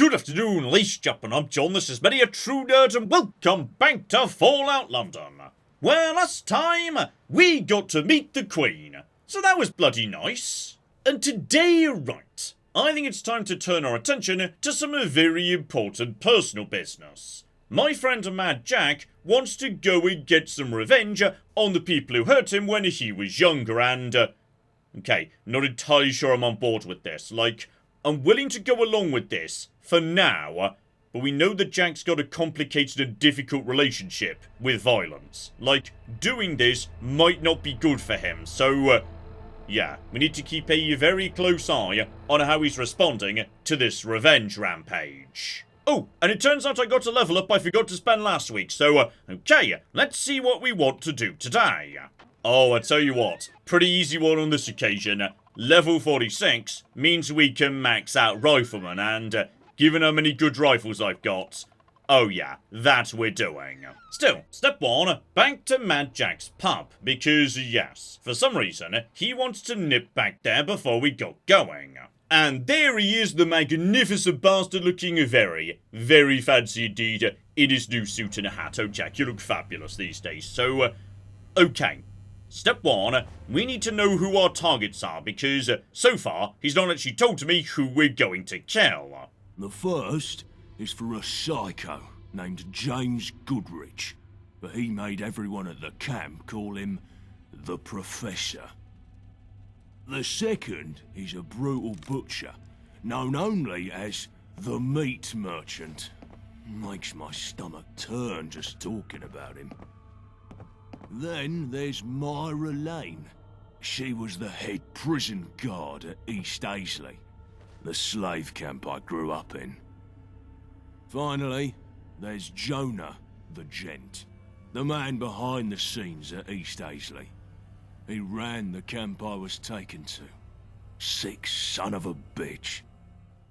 Good afternoon, ladies and gentlemen, I'm John, this is Many a True Nerd, and welcome back to Fallout London, where last time we got to meet the Queen, so that was bloody nice. And today, right, I think it's time to turn our attention to some very important personal business. My friend Mad Jack wants to go and get some revenge on the people who hurt him when he was younger, and, okay, not entirely sure I'm on board with this, like, I'm willing to go along with this, for now, but we know that Jack's got a complicated and difficult relationship with violence. Like, doing this might not be good for him, so, yeah, we need to keep a very close eye on how he's responding to this revenge rampage. Oh, and it turns out I got a level up I forgot to spend last week, so, okay, let's see what we want to do today. Oh, I tell you what, pretty easy one on this occasion. Level 46 means we can max out Rifleman, and given how many good rifles I've got, oh yeah, that we're doing. Still, step 1, back to Mad Jack's pub, because yes, for some reason, he wants to nip back there before we got going. And there he is, the magnificent bastard, looking very, very fancy indeed, in his new suit and a hat. Oh Jack, you look fabulous these days, so, okay. Step 1, we need to know who our targets are, because so far, he's not actually told me who we're going to kill. The first is for a psycho named James Goodrich, but he made everyone at the camp call him the Professor. The second is a brutal butcher, known only as the Meat Merchant. Makes my stomach turn just talking about him. Then there's Myra Lane. She was the head prison guard at East Aisley, the slave camp I grew up in. Finally, there's Jonah, the gent, the man behind the scenes at East Aisley. He ran the camp I was taken to. Sick son of a bitch.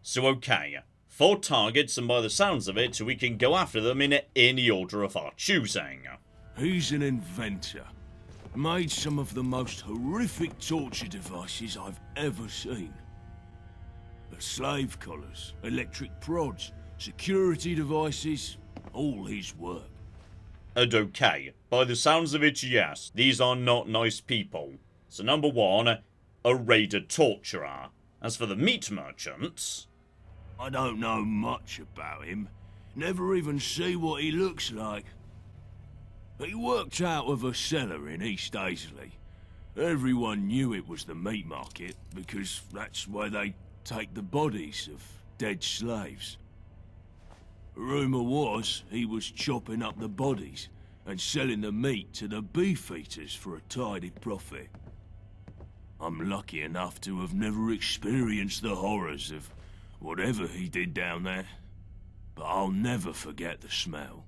So okay, 4 targets, and by the sounds of it, we can go after them in any order of our choosing. He's an inventor. Made some of the most horrific torture devices I've ever seen. The slave collars, electric prods, security devices, all his work. And okay, by the sounds of it, yes, these are not nice people. So number 1, a raider torturer. As for the meat merchants, I don't know much about him. Never even see what he looks like. He worked out of a cellar in East Aisley. Everyone knew it was the meat market, because that's where they take the bodies of dead slaves. Rumour was he was chopping up the bodies and selling the meat to the beef eaters for a tidy profit. I'm lucky enough to have never experienced the horrors of whatever he did down there, but I'll never forget the smell.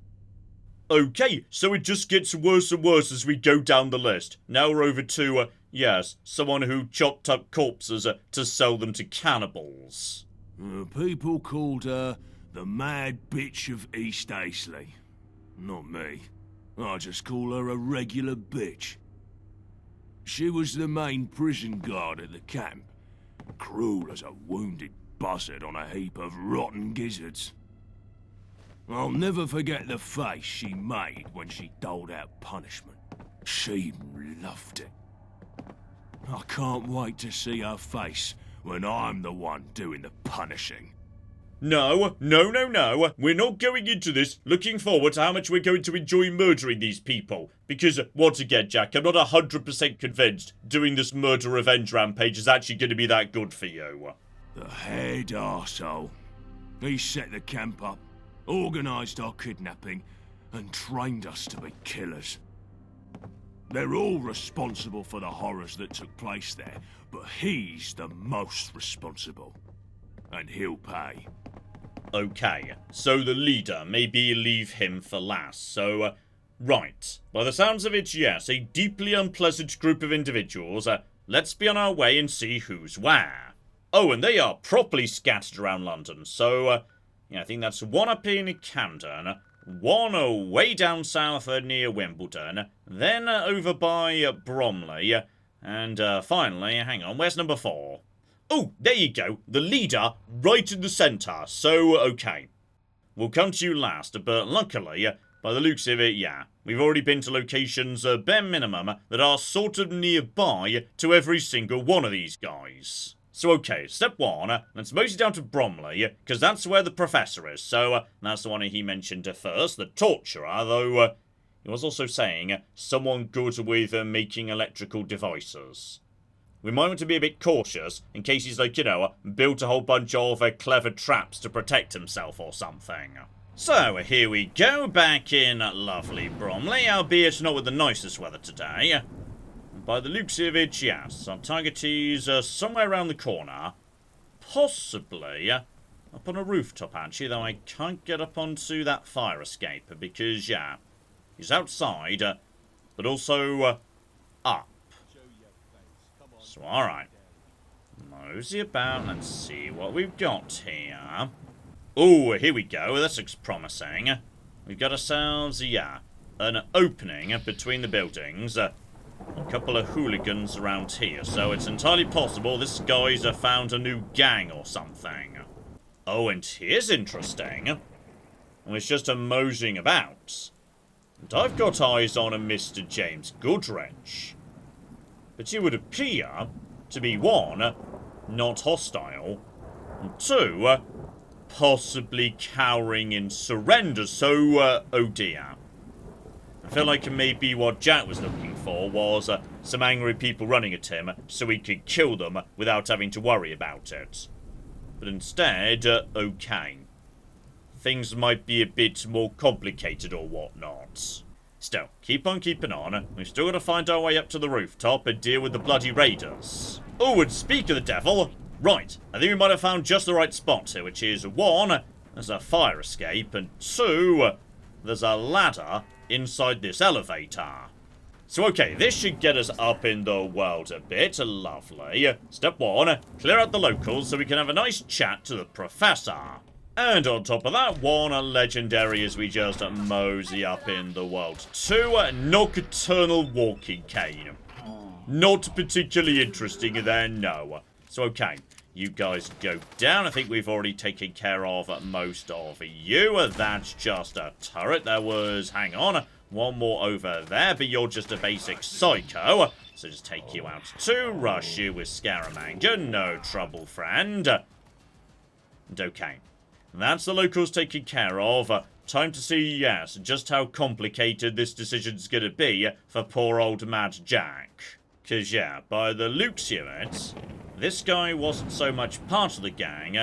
okay, so it just gets worse and worse as we go down the list. Now we're over to, yes, someone who chopped up corpses to sell them to cannibals. People called her the Mad Bitch of East Aisley. Not me. I just call her a regular bitch. She was the main prison guard at the camp. Cruel as a wounded buzzard on a heap of rotten gizzards. I'll never forget the face she made when she doled out punishment. She loved it. I can't wait to see her face when I'm the one doing the punishing. No, we're not going into this looking forward to how much we're going to enjoy murdering these people. Because, once again, Jack, I'm not 100% convinced doing this murder revenge rampage is actually going to be that good for you. The head arsehole. He set the camp up, organised our kidnapping, and trained us to be killers. They're all responsible for the horrors that took place there, but he's the most responsible. And he'll pay. Okay, so the leader, maybe leave him for last, so, right. By the sounds of it, yes, a deeply unpleasant group of individuals. Let's be on our way and see who's where. Oh, and they are properly scattered around London, so, yeah, I think that's 1 up in Camden, 1 way down south near Wimbledon, then over by Bromley, and finally, hang on, where's number 4? Oh, there you go. The leader right in the centre. So, okay. We'll come to you last, but luckily, by the looks of it, yeah. We've already been to locations, bare minimum, that are sort of nearby to every single one of these guys. So okay, step one, let's mostly down to Bromley, because that's where the professor is. So, that's the one he mentioned first, the torturer, though, he was also saying someone good with making electrical devices. We might want to be a bit cautious, in case he's like, you know, built a whole bunch of clever traps to protect himself or something. So, here we go, back in lovely Bromley, albeit not with the nicest weather today. By the looks of it, yes, our target is somewhere around the corner. Possibly up on a rooftop, actually, though I can't get up onto that fire escape, because, yeah, he's outside, but also up. So, alright. Mosey about, let's see what we've got here. Oh, here we go, this looks promising. We've got ourselves, yeah, an opening between the buildings. A couple of hooligans around here, so it's entirely possible this guy's found a new gang or something. Oh, and here's interesting. And it's just a moseying about. And I've got eyes on a Mr. James Goodrich. But he would appear to be, one, not hostile, and two, possibly cowering in surrender, so, oh dear. I feel like maybe what Jack was looking for was some angry people running at him so he could kill them without having to worry about it. But instead, okay. Things might be a bit more complicated or whatnot. Still, keep on keeping on. We've still got to find our way up to the rooftop and deal with the bloody raiders. Oh, and speak of the devil, right, I think we might have found just the right spot here, which is one, there's a fire escape, and two, there's a ladder inside this elevator. So okay, this should get us up in the world a bit. Lovely. Step one, clear out the locals so we can have a nice chat to the professor. And on top of that, one legendary as we just mosey up in the world. Two, nocturnal walking cane. Not particularly interesting there, no. So okay, you guys go down. I think we've already taken care of most of you. That's just a turret. There was, hang on, one more over there, but you're just a basic psycho. So just take you out too. Rush you with Scaramanga. No trouble, friend. And okay, that's the locals taken care of. Time to see, yes, just how complicated this decision's gonna be for poor old Mad Jack. Because, yeah, by the looks of it, this guy wasn't so much part of the gang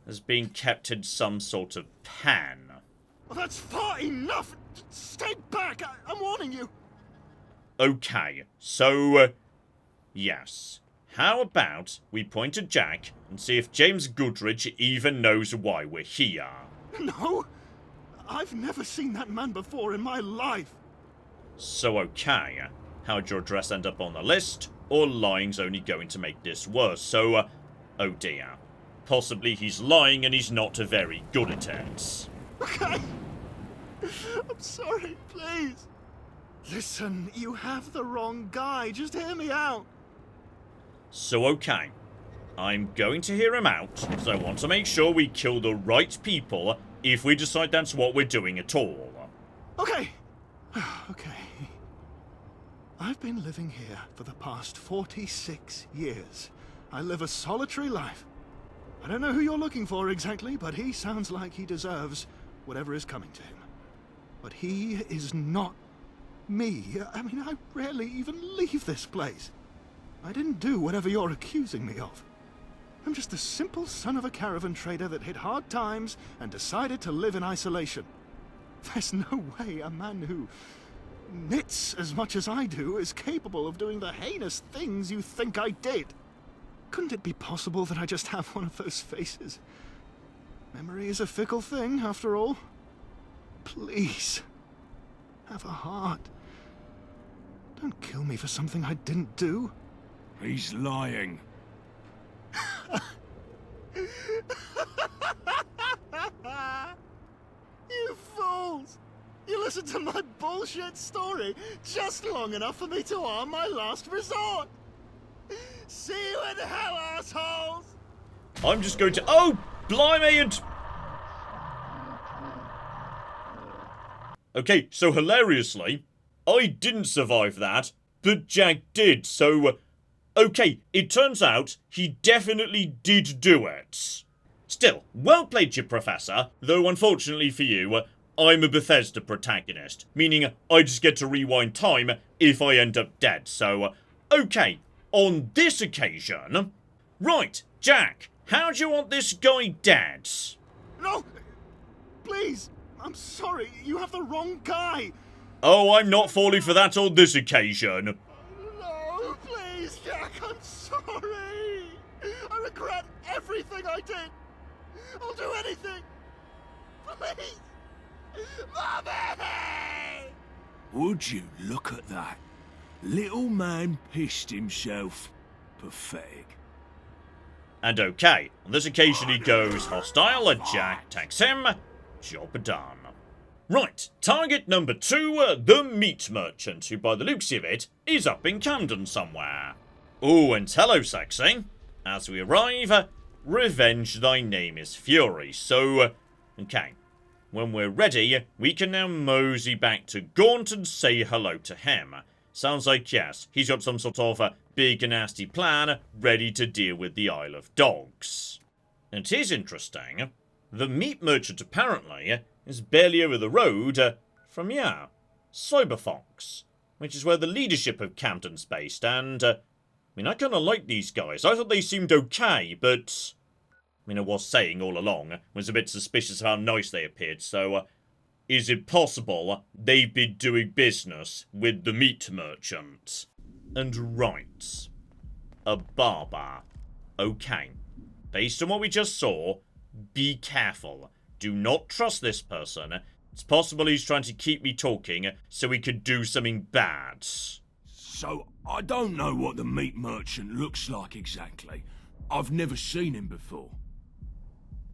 as being kept in some sort of pan. Well, that's far enough! Stay back! I'm warning you! Okay, so, yes. How about we point at Jack and see if James Goodrich even knows why we're here? No! I've never seen that man before in my life! So, okay. How'd your address end up on the list? Or lying's only going to make this worse? So, oh dear. Possibly he's lying and he's not very good at it. Okay! I'm sorry, please! Listen, you have the wrong guy. Just hear me out. So, okay. I'm going to hear him out, because I want to make sure we kill the right people if we decide that's what we're doing at all. Okay. Okay. I've been living here for the past 46 years. I live a solitary life. I don't know who you're looking for exactly, but he sounds like he deserves whatever is coming to him. But he is not me. I mean, I rarely even leave this place. I didn't do whatever you're accusing me of. I'm just the simple son of a caravan trader that hit hard times and decided to live in isolation. There's no way a man who knits as much as I do is capable of doing the heinous things you think I did. Couldn't it be possible that I just have one of those faces? Memory is a fickle thing, after all. Please, have a heart. Don't kill me for something I didn't do. He's lying. You fools! You listened to my bullshit story just long enough for me to arm my last resort. See you in hell, assholes! I'm just going to... Oh, blimey, and... Okay, so hilariously, I didn't survive that, but Jack did, so... Okay, it turns out he definitely did do it. Still, well played, you Professor, though unfortunately for you, I'm a Bethesda protagonist, meaning I just get to rewind time if I end up dead, so... Okay, on this occasion... Right, Jack, how do you want this guy dead? No! Please! I'm sorry, you have the wrong guy! Oh, I'm not falling for that on this occasion. No, please, Jack, I'm sorry! I regret everything I did! I'll do anything! Please! Mommy! Would you look at that? Little man pissed himself. Pathetic. And okay, on this occasion he goes hostile and Jack attacks him. Job done. Right, target number 2, the meat merchant, who by the looks of it, is up in Camden somewhere. Oh, and hello, sexy. As we arrive, revenge thy name is fury, so... Okay, when we're ready, we can now mosey back to Gaunt and say hello to him. Sounds like, yes, he's got some sort of big and nasty plan ready to deal with the Isle of Dogs. And it is interesting, the meat merchant apparently is barely over the road from, yeah, Cyberfox, which is where the leadership of Camden's based, and, I mean, I kinda like these guys. I thought they seemed okay, but, I mean, I was saying all along, was a bit suspicious of how nice they appeared, so, is it possible they've been doing business with the meat merchant? And right, a barber. Okay, based on what we just saw, be careful. Do not trust this person. It's possible he's trying to keep me talking so he could do something bad. So, I don't know what the meat merchant looks like exactly. I've never seen him before.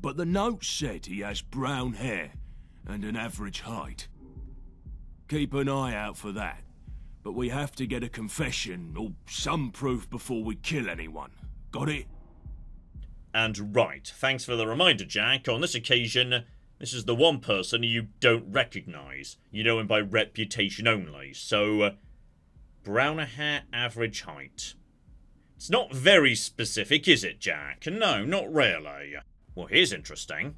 But the note said he has brown hair and an average height. Keep an eye out for that. But we have to get a confession or some proof before we kill anyone. Got it? And right, thanks for the reminder, Jack. On this occasion, this is the one person you don't recognise. You know him by reputation only, so... brown hair, average height. It's not very specific, is it, Jack? No, not really. Well, here's interesting.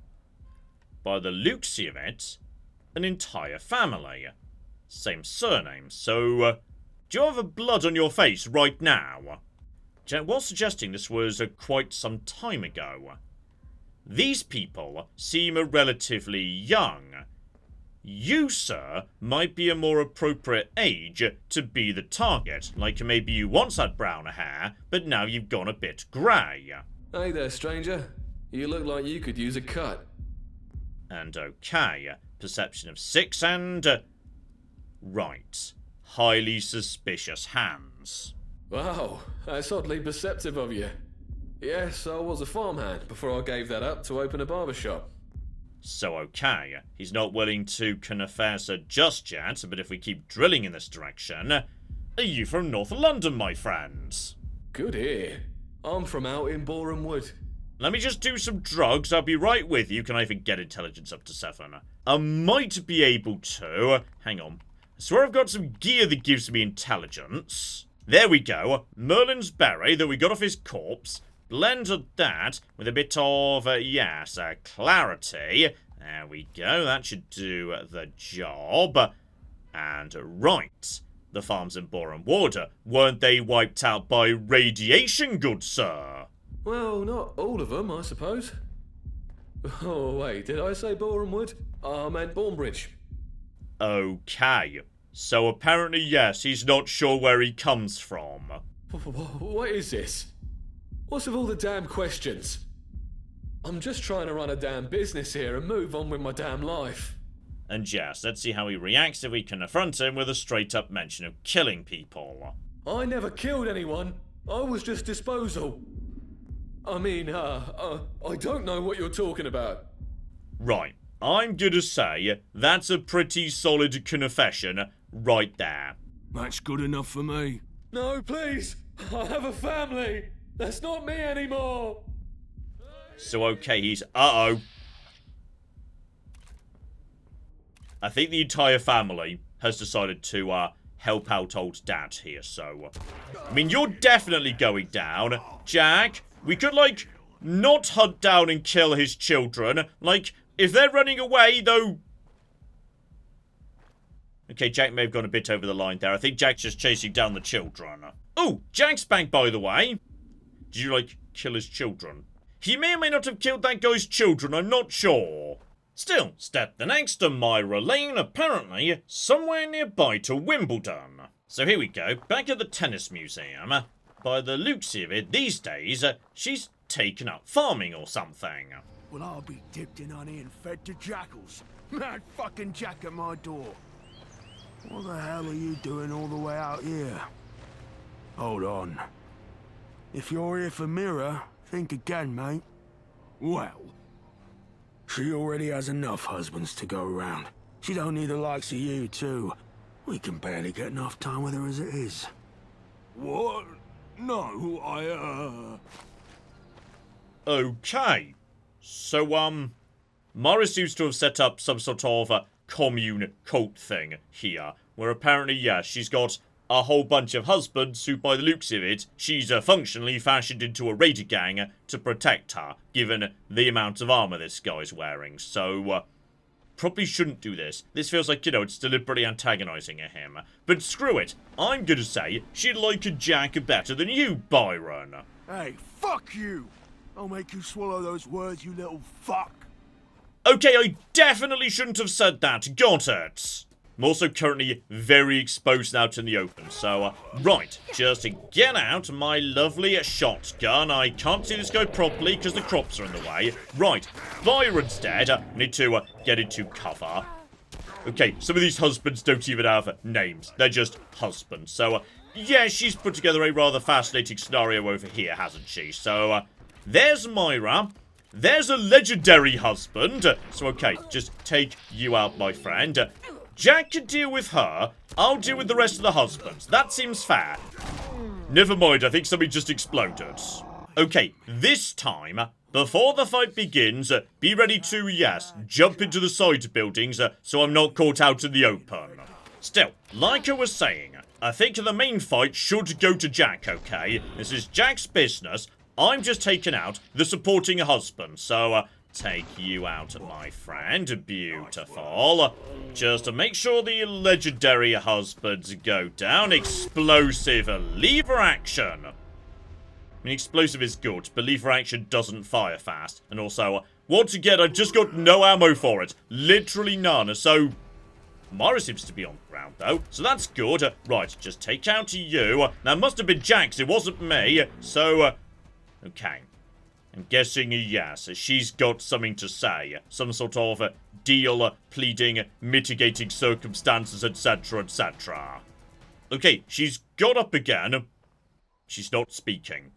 By the looks of it, an entire family. Same surname, so... do you have a blood on your face right now? Jack was suggesting this was quite some time ago. These people seem relatively young. You, sir, might be a more appropriate age to be the target. Like maybe you once had brown hair, but now you've gone a bit grey. Hey there, stranger. You look like you could use a cut. And okay, perception of 6 and... right, highly suspicious hands. Wow, that's oddly perceptive of you. Yes, I was a farmhand before I gave that up to open a barber shop. So okay, he's not willing to confess just yet, but if we keep drilling in this direction... Are you from North London, my friends? Good ear. I'm from out in Boreham Wood. Let me just do some drugs, I'll be right with you. Can I even get intelligence up to 7? I might be able to... hang on. I swear I've got some gear that gives me intelligence. There we go. Merlin's berry that we got off his corpse. Blended that with a bit of, yes, clarity. There we go. That should do the job. And right. The farms in Boreham Wood, weren't they wiped out by radiation, good sir? Well, not all of them, I suppose. Oh, wait, did I say Boreham Wood? I meant Bournebridge. Okay. So apparently, yes, he's not sure where he comes from. What is this? What's with all the damn questions? I'm just trying to run a damn business here and move on with my damn life. And yes, let's see how he reacts if we can confront him with a straight-up mention of killing people. I never killed anyone. I was just disposal. I mean, I don't know what you're talking about. Right. I'm gonna say that's a pretty solid confession right there. That's good enough for me. No, please. I have a family. That's not me anymore. So, okay, he's... Uh-oh. I think the entire family has decided to, help out old Dad here, so... I mean, you're definitely going down. Jack, we could, like, not hunt down and kill his children. Like, if they're running away, though... Okay, Jack may have gone a bit over the line there. I think Jack's just chasing down the children. Oh, Jack's back, by the way. Did you, like, kill his children? He may or may not have killed that guy's children, I'm not sure. Still, step the next to Myra Lane, apparently somewhere nearby to Wimbledon. So here we go, back at the tennis museum. By the looks of it, these days, she's taken up farming or something. Well, I'll be dipped in honey and fed to jackals. Mad fucking Jack at my door. What the hell are you doing all the way out here? Hold on. If you're here for Mira, think again, mate. Well, she already has enough husbands to go around. She don't need the likes of you, too. We can barely get enough time with her as it is. What? No, I, Okay. So, Myra seems to have set up some sort of a commune cult thing here, where apparently, yeah, she's got a whole bunch of husbands who, by the looks of it, she's functionally fashioned into a raider gang to protect her, given the amount of armor this guy's wearing. So, probably shouldn't do this. This feels like, you know, it's deliberately antagonizing him. But screw it. I'm gonna say she'd like a Jack better than you, Byron. Hey, fuck you! I'll make you swallow those words, you little fuck. Okay, I definitely shouldn't have said that. Got it. I'm also currently very exposed out in the open, so, right, just to get out my lovely shotgun. I can't see this guy properly because the crops are in the way. Right, Byron's dead. I need to get into cover. Okay, some of these husbands don't even have names. They're just husbands. So, yeah, she's put together a rather fascinating scenario over here, hasn't she? So, there's Myra. There's a legendary husband. So, okay, just take you out, my friend. Jack can deal with her. I'll deal with the rest of the husbands. That seems fair. Never mind, I think something just exploded. Okay, this time, before the fight begins, be ready to, yes, jump into the side buildings so I'm not caught out in the open. Still, like I was saying, I think the main fight should go to Jack, okay? This is Jack's business. I'm just taking out the supporting husband, so, take you out, my friend. Beautiful. Just to make sure the legendary husbands go down. Explosive lever action. I mean, explosive is good, but lever action doesn't fire fast. And also, once again, I've just got no ammo for it. Literally none. So, Myra seems to be on the ground, though. So that's good. Right, just take out you. Now, it must have been Jack's. It wasn't me. So, okay. I'm guessing, yes, she's got something to say. Some sort of deal, pleading, mitigating circumstances, etc., etc. Okay, she's got up again. She's not speaking.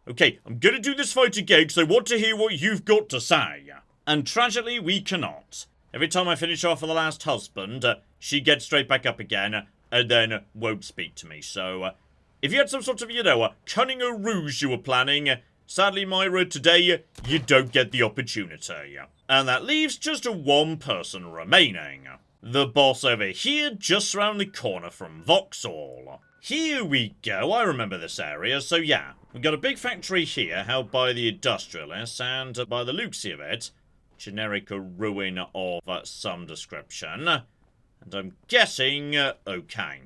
Okay, I'm gonna do this fight again because I want to hear what you've got to say. And tragically, we cannot. Every time I finish off with the last husband, she gets straight back up again and then won't speak to me. So, if you had some sort of, you know, cunning or ruse you were planning, sadly, Myra, today, you don't get the opportunity. And that leaves just one person remaining. The boss over here, just around the corner from Vauxhall. Here we go, I remember this area, so yeah. We've got a big factory here, held by the industrialists, and by the looks of it, generic ruin of some description. And I'm guessing, okay.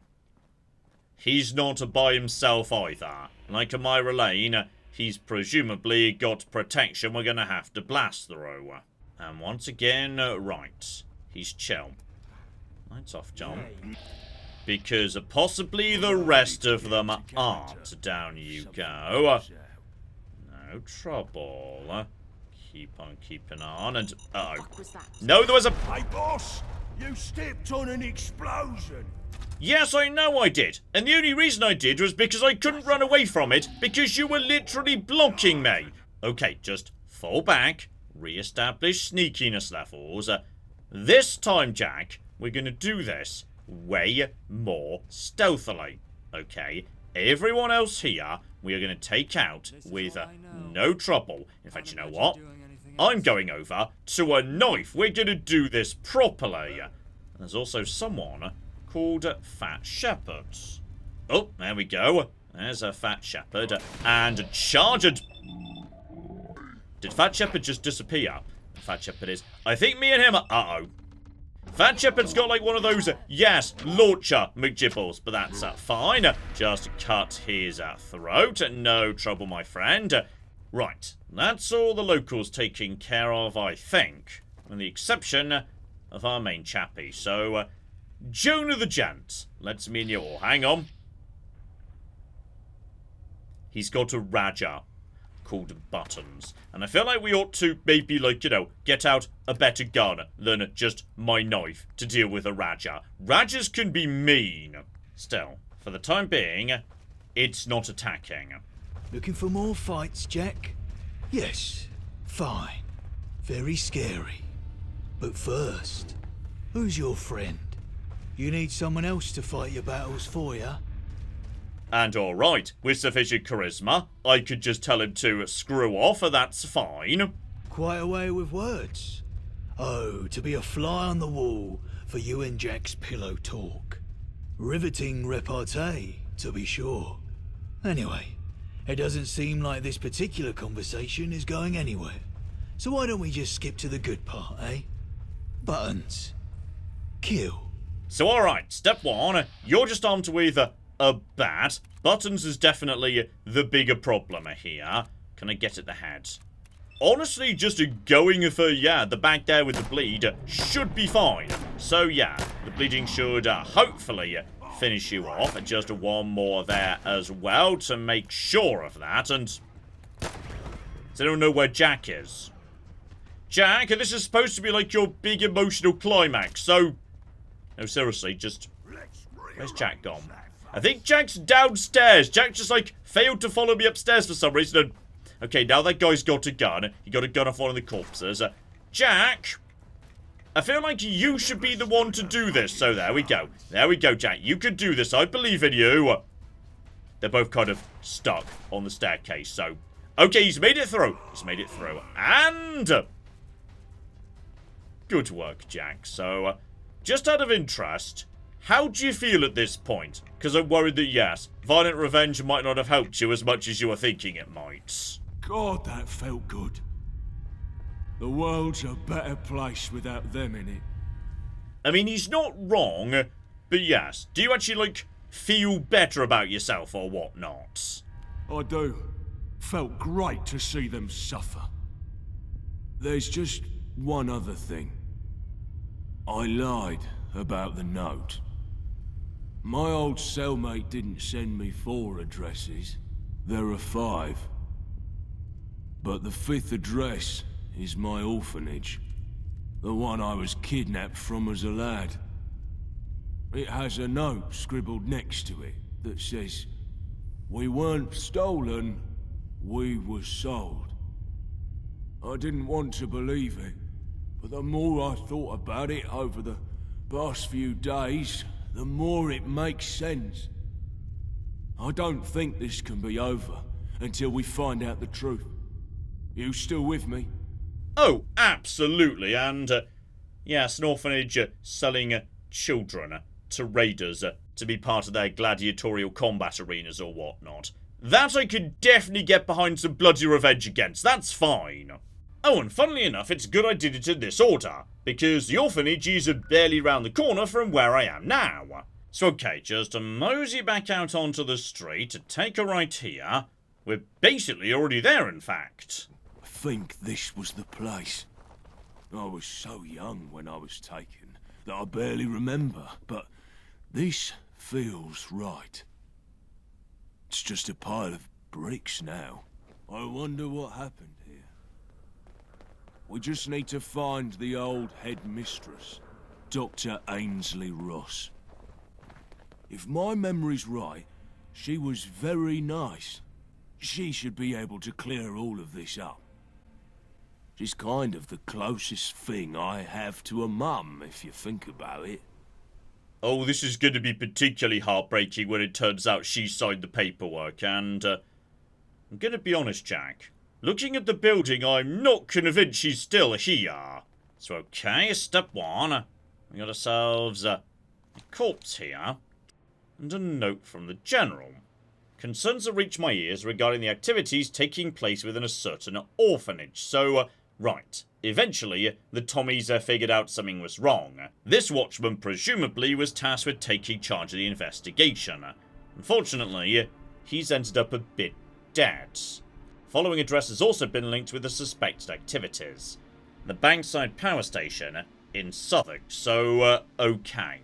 He's not by himself either. Like Myra Lane, he's presumably got protection we're gonna have to blast through. And once again, right. He's chill. Lights off, John. Because possibly the rest of them aren't. Down you go. No trouble. Keep on keeping on and... Uh-oh. No, there was a... Hey, boss! You stepped on an explosion! Yes, I know I did. And the only reason I did was because I couldn't run away from it because you were literally blocking me. Okay, just fall back. Re-establish sneakiness levels. This time, Jack, we're going to do this way more stealthily. Okay? everyone else here we are going to take out with no trouble. In fact, you know what? I'm going over to a knife. We're going to do this properly. There's also someone called Fat Shepherd. Oh, there we go. There's a Fat Shepherd. And charged. Did Fat Shepherd just disappear? Fat Shepherd is. I think me and him are. Uh-oh. Fat Shepherd's got like one of those, yes, launcher McGibbles, but that's fine. Just cut his throat. No trouble, my friend. Right, that's all the locals taken care of, I think. With the exception of our main chappie. So, Jonah the Gent. Let's me and you all. Hang on. He's got a Raja called Buttons. And I feel like we ought to maybe, like, you know, get out a better gun than just my knife to deal with a Raja. Rajas can be mean. Still, for the time being, it's not attacking. Looking for more fights, Jack? Yes, fine. Very scary. But first, who's your friend? You need someone else to fight your battles for you? And alright, with sufficient charisma, I could just tell him to screw off, and that's fine. Quite a way with words. Oh, to be a fly on the wall for you and Jack's pillow talk. Riveting repartee, to be sure. Anyway, it doesn't seem like this particular conversation is going anywhere. So why don't we just skip to the good part, eh? Buttons. Kill. So alright, step one, you're just armed with a bat. Buttons is definitely the bigger problem here. Can I get at the head? Honestly, just going for, yeah, the back there with the bleed should be fine. So, yeah, the bleeding should hopefully finish you off. And just one more there as well to make sure of that. And does anyone know where Jack is? Jack, this is supposed to be like your big emotional climax. So, no, seriously, just... Where's Jack gone? I think Jack's downstairs. Jack just, like, failed to follow me upstairs for some reason. And, okay, now that guy's got a gun. He got a gun off one of the corpses. Jack, I feel like you should be the one to do this. So there we go. There we go, Jack. You can do this. I believe in you. They're both kind of stuck on the staircase. So, okay, he's made it through. He's made it through. And... good work, Jack. So, just out of interest... how do you feel at this point? Because I'm worried that, yes, violent revenge might not have helped you as much as you were thinking it might. God, that felt good. The world's a better place without them in it. I mean, he's not wrong, but yes, do you actually, like, feel better about yourself or whatnot? I do. Felt great to see them suffer. There's just one other thing. I lied about the note. My old cellmate didn't send me 4 addresses. There are 5. But the 5th address is my orphanage. The one I was kidnapped from as a lad. It has a note scribbled next to it that says, "We weren't stolen, we were sold." I didn't want to believe it, but the more I thought about it over the past few days, the more it makes sense. I don't think this can be over until we find out the truth. You still with me? Oh, absolutely, and, yes, an orphanage selling children to raiders to be part of their gladiatorial combat arenas or whatnot. That I could definitely get behind some bloody revenge against, that's fine. Oh, and funnily enough, it's good I did it in this order, because the orphanage is barely round the corner from where I am now. So okay, just mosey back out onto the street, take a right here. We're basically already there, in fact. I think this was the place. I was so young when I was taken that I barely remember, but this feels right. It's just a pile of bricks now. I wonder what happened here. We just need to find the old headmistress, Dr. Ainsley Ross. If my memory's right, she was very nice. She should be able to clear all of this up. She's kind of the closest thing I have to a mum, if you think about it. Oh, this is going to be particularly heartbreaking when it turns out she signed the paperwork, and I'm going to be honest, Jack. Looking at the building, I'm not convinced she's still here. So, okay, step one. We got ourselves a corpse here, and a note from the General. Concerns have reached my ears regarding the activities taking place within a certain orphanage. So, right. Eventually, the Tommies figured out something was wrong. This watchman presumably was tasked with taking charge of the investigation. Unfortunately, he's ended up a bit dead. Following address has also been linked with the suspected activities. The Bankside Power Station in Southwark, so, okay.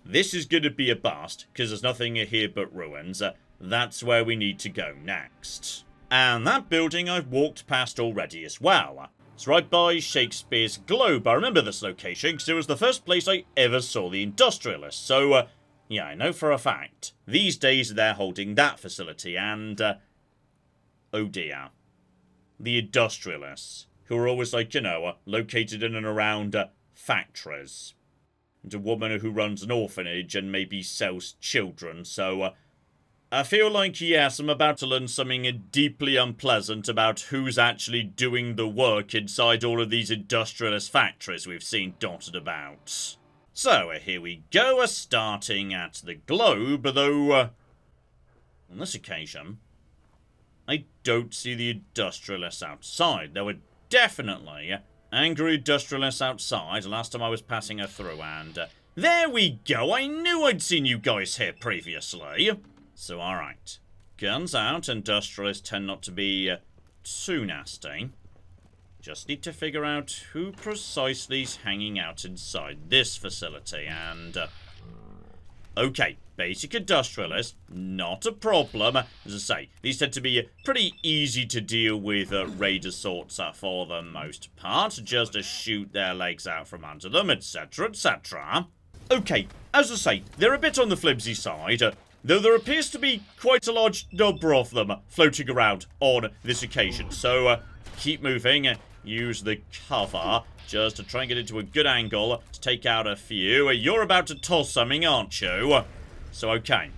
This is going to be a bust, because there's nothing here but ruins. That's where we need to go next. And that building I've walked past already as well. It's right by Shakespeare's Globe. I remember this location because it was the first place I ever saw the Industrialists. So, yeah, I know for a fact. These days they're holding that facility and, oh dear. The Industrialists, who are always like, you know, located in and around factories. And a woman who runs an orphanage and maybe sells children, so I feel like, yes, I'm about to learn something deeply unpleasant about who's actually doing the work inside all of these industrialist factories we've seen dotted about. So, here we go, starting at the Globe, though, on this occasion, I don't see the industrialists outside. There were definitely angry industrialists outside last time I was passing her through, and there we go, I knew I'd seen you guys here previously. So, alright. Guns out, industrialists tend not to be too nasty. Just need to figure out who precisely is hanging out inside this facility, and okay, basic industrialists, not a problem. As I say, these tend to be pretty easy to deal with raider sorts for the most part. Just to shoot their legs out from under them, etc, etc. Okay, as I say, they're a bit on the flimsy side, though there appears to be quite a large number of them floating around on this occasion. So, keep moving, use the cover, just to try and get into a good angle to take out a few. You're about to toss something, aren't you? So, okay.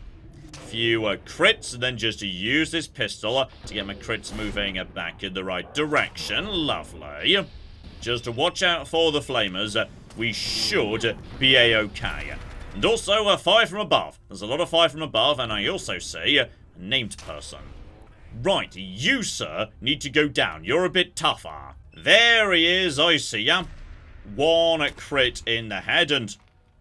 Few crits, and then just to use this pistol to get my crits moving back in the right direction. Lovely. Just to watch out for the flamers. We should be a-okay. And also, fire from above. There's a lot of fire from above, and I also see a named person. Right, you, sir, need to go down. You're a bit tougher. There he is, I see ya. One crit in the head, and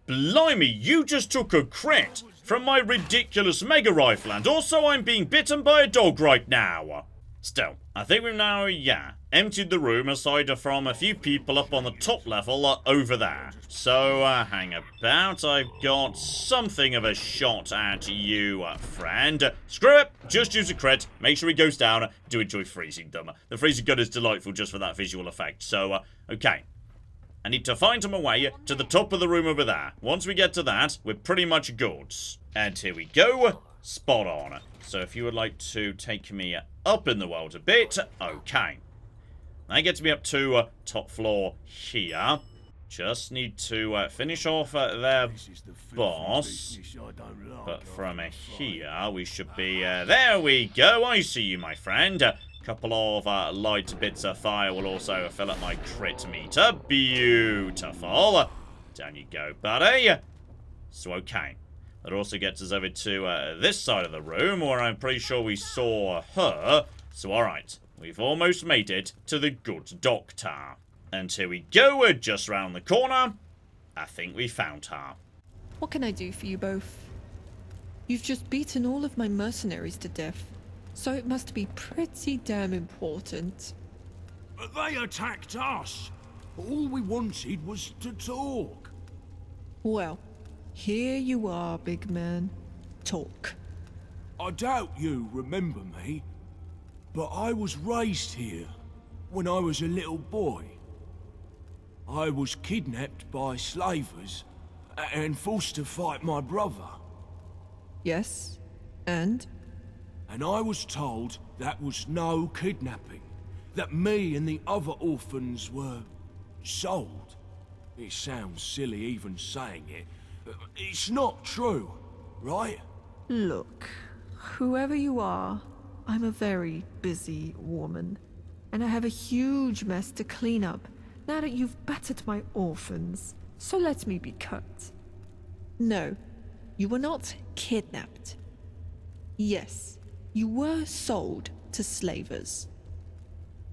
blimey, you just took a crit from my ridiculous mega rifle, and also I'm being bitten by a dog right now. Still, I think we've now, emptied the room aside from a few people up on the top level over there. So, hang about, I've got something of a shot at you, friend. Screw it, just use a crit, make sure he goes down, do enjoy freezing them. The freezing gun is delightful just for that visual effect, so, okay. I need to find my way to the top of the room over there. Once we get to that, we're pretty much good. And here we go, spot on. So if you would like to take me up in the world a bit, okay. That gets me up to top floor here. Just need to finish off their boss. But from here, we should be... there we go, I see you, my friend. A couple of light bits of fire will also fill up my crit meter. Beautiful. Down you go, buddy. So, okay. That also gets us over to this side of the room, where I'm pretty sure we saw her. So, alright. We've almost made it to the good doctor. And here we go, we're just round the corner. I think we found her. What can I do for you both? You've just beaten all of my mercenaries to death, so it must be pretty damn important. But they attacked us. All we wanted was to talk. Well, here you are, big man. Talk. I doubt you remember me, but I was raised here when I was a little boy. I was kidnapped by slavers and forced to fight my brother. Yes, and? And I was told that was no kidnapping, that me and the other orphans were sold. It sounds silly even saying it, It's not true, right? Look, whoever you are, I'm a very busy woman, and I have a huge mess to clean up now that you've battered my orphans, so let me be cut. No, you were not kidnapped. Yes, you were sold to slavers.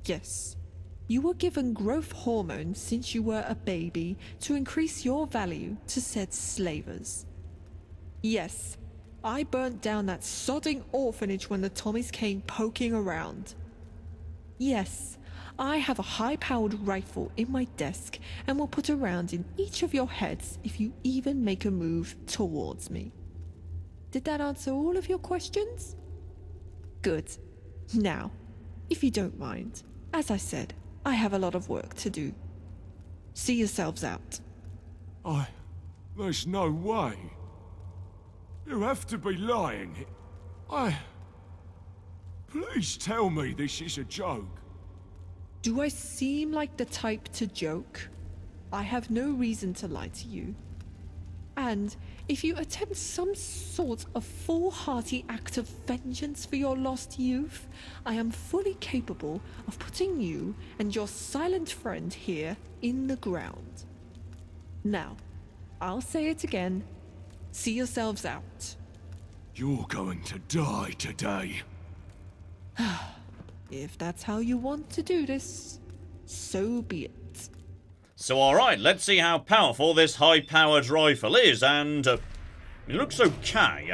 Yes, you were given growth hormones since you were a baby to increase your value to said slavers. Yes, I burnt down that sodding orphanage when the Tommies came poking around. Yes, I have a high-powered rifle in my desk and will put a round in each of your heads if you even make a move towards me. Did that answer all of your questions? Good. Now, if you don't mind, as I said, I have a lot of work to do. See yourselves out. There's no way. You have to be lying. Please tell me this is a joke. Do I seem like the type to joke? I have no reason to lie to you. And if you attempt some sort of foolhardy act of vengeance for your lost youth, I am fully capable of putting you and your silent friend here in the ground. Now, I'll say it again. See yourselves out. You're going to die today. If that's how you want to do this, so be it. So alright, let's see how powerful this high-powered rifle is, and it looks okay,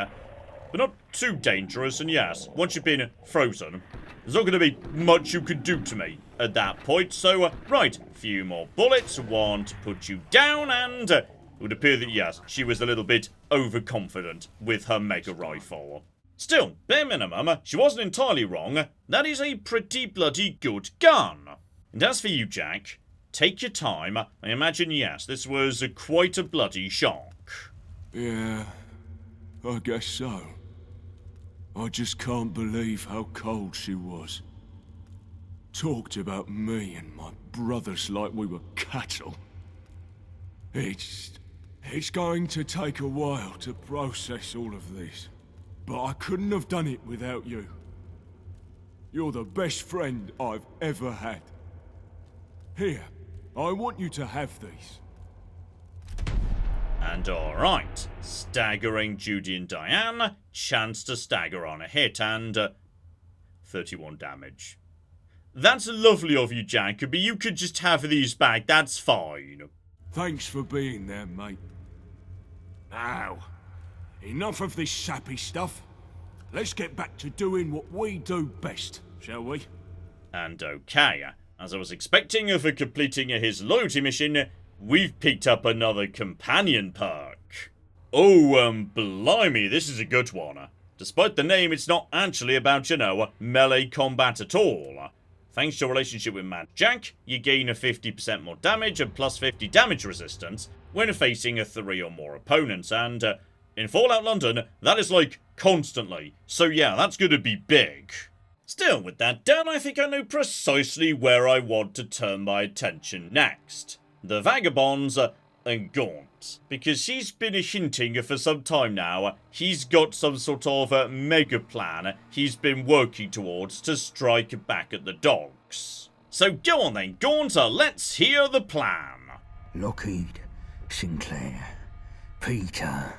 but not too dangerous, and yes, once you've been frozen, there's not going to be much you can do to me at that point, so right, a few more bullets, one to put you down, and it would appear that yes, she was a little bit overconfident with her mega rifle. Still, bare minimum, she wasn't entirely wrong, that is a pretty bloody good gun. And as for you, Jack, take your time. I imagine, yes, this was quite a bloody shock. Yeah, I guess so. I just can't believe how cold she was. Talked about me and my brothers like we were cattle. It's going to take a while to process all of this, but I couldn't have done it without you. You're the best friend I've ever had. Here, I want you to have these. And alright, staggering Judy and Diane, chance to stagger on a hit, and 31 damage. That's lovely of you, Jack, but you could just have these back, that's fine. Thanks for being there, mate. Now, enough of this sappy stuff. Let's get back to doing what we do best, shall we? And okay, as I was expecting for completing his loyalty mission, we've picked up another companion perk. Oh, blimey, this is a good one. Despite the name, it's not actually about, melee combat at all. Thanks to your relationship with Mad Jack, you gain a 50% more damage and plus 50 damage resistance when facing 3 or more opponents, and in Fallout London, that is like constantly, so yeah, that's gonna be big. Still, with that done, I think I know precisely where I want to turn my attention next. The Vagabonds and Gaunt, because he's been hinting for some time now he's got some sort of mega plan he's been working towards to strike back at the dogs. So go on then, Gaunt, let's hear the plan. Lockheed, Sinclair, Peter,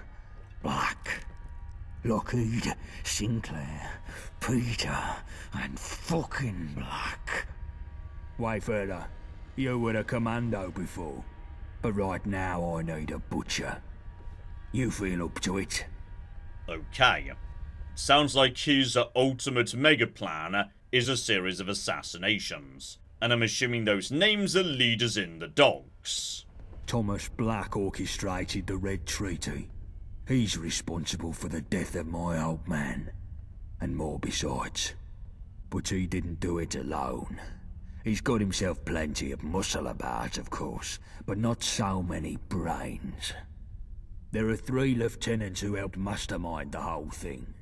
Black. Lockheed, Sinclair, Peter, and fucking Black. Way further. You were a commando before, but right now I need a butcher. You feel up to it? Okay. Sounds like his ultimate mega plan is a series of assassinations, and I'm assuming those names are leaders in the dogs. Thomas Black orchestrated the Red Treaty. He's responsible for the death of my old man, and more besides. But he didn't do it alone. He's got himself plenty of muscle about, of course, but not so many brains. There are 3 lieutenants who helped mastermind the whole thing.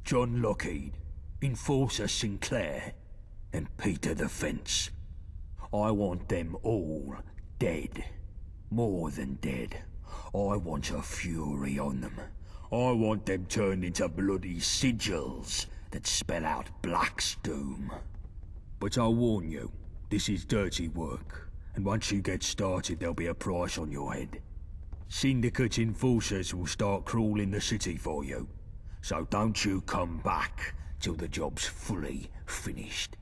John Lockheed, Enforcer Sinclair, and Peter the Fence. I want them all dead. More than dead. I want a fury on them. I want them turned into bloody sigils that spell out Black's doom. But I'll warn you, this is dirty work, and once you get started there'll be a price on your head. Syndicate enforcers will start crawling the city for you, so don't you come back till the job's fully finished.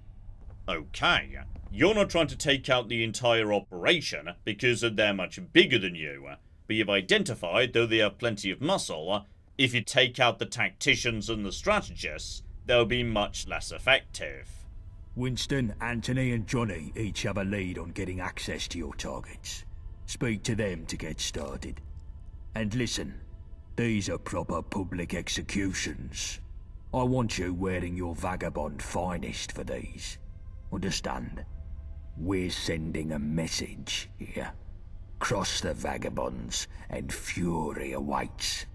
Okay, you're not trying to take out the entire operation because they're much bigger than you, but you've identified, though they have plenty of muscle, if you take out the tacticians and the strategists, they'll be much less effective. Winston, Anthony and Johnny each have a lead on getting access to your targets. Speak to them to get started. And listen, these are proper public executions. I want you wearing your vagabond finest for these. Understand? We're sending a message here. Cross the vagabonds and fury awaits.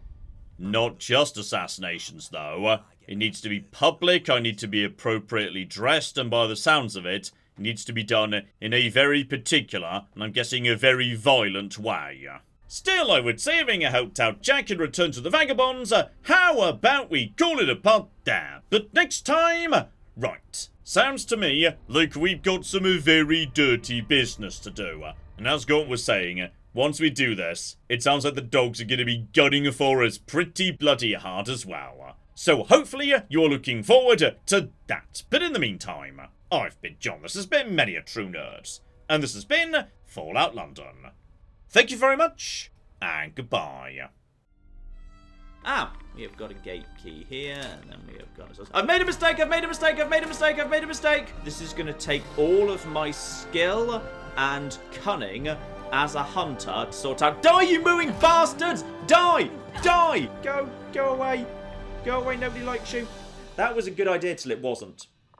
Not just assassinations, though. It needs to be public, I need to be appropriately dressed, and by the sounds of it, it needs to be done in a very particular, and I'm guessing a very violent way. Still, I would say, having helped out Jack in Return to the Vagabonds, how about we call it a pod there? But next time... Right. Sounds to me like we've got some very dirty business to do. And as Gaunt was saying, once we do this, it sounds like the dogs are going to be gunning for us pretty bloody hard as well. So hopefully you're looking forward to that. But in the meantime, I've been John, this has been Many a True Nerds, and this has been Fallout London. Thank you very much, and goodbye. We have got a gate key here, and then we have got... I've made a mistake, I've made a mistake, I've made a mistake, I've made a mistake! This is going to take all of my skill and cunning as a hunter to sort out... Die, you mooing bastards! Die! Die! Go away. Go away, nobody likes you. That was a good idea till it wasn't.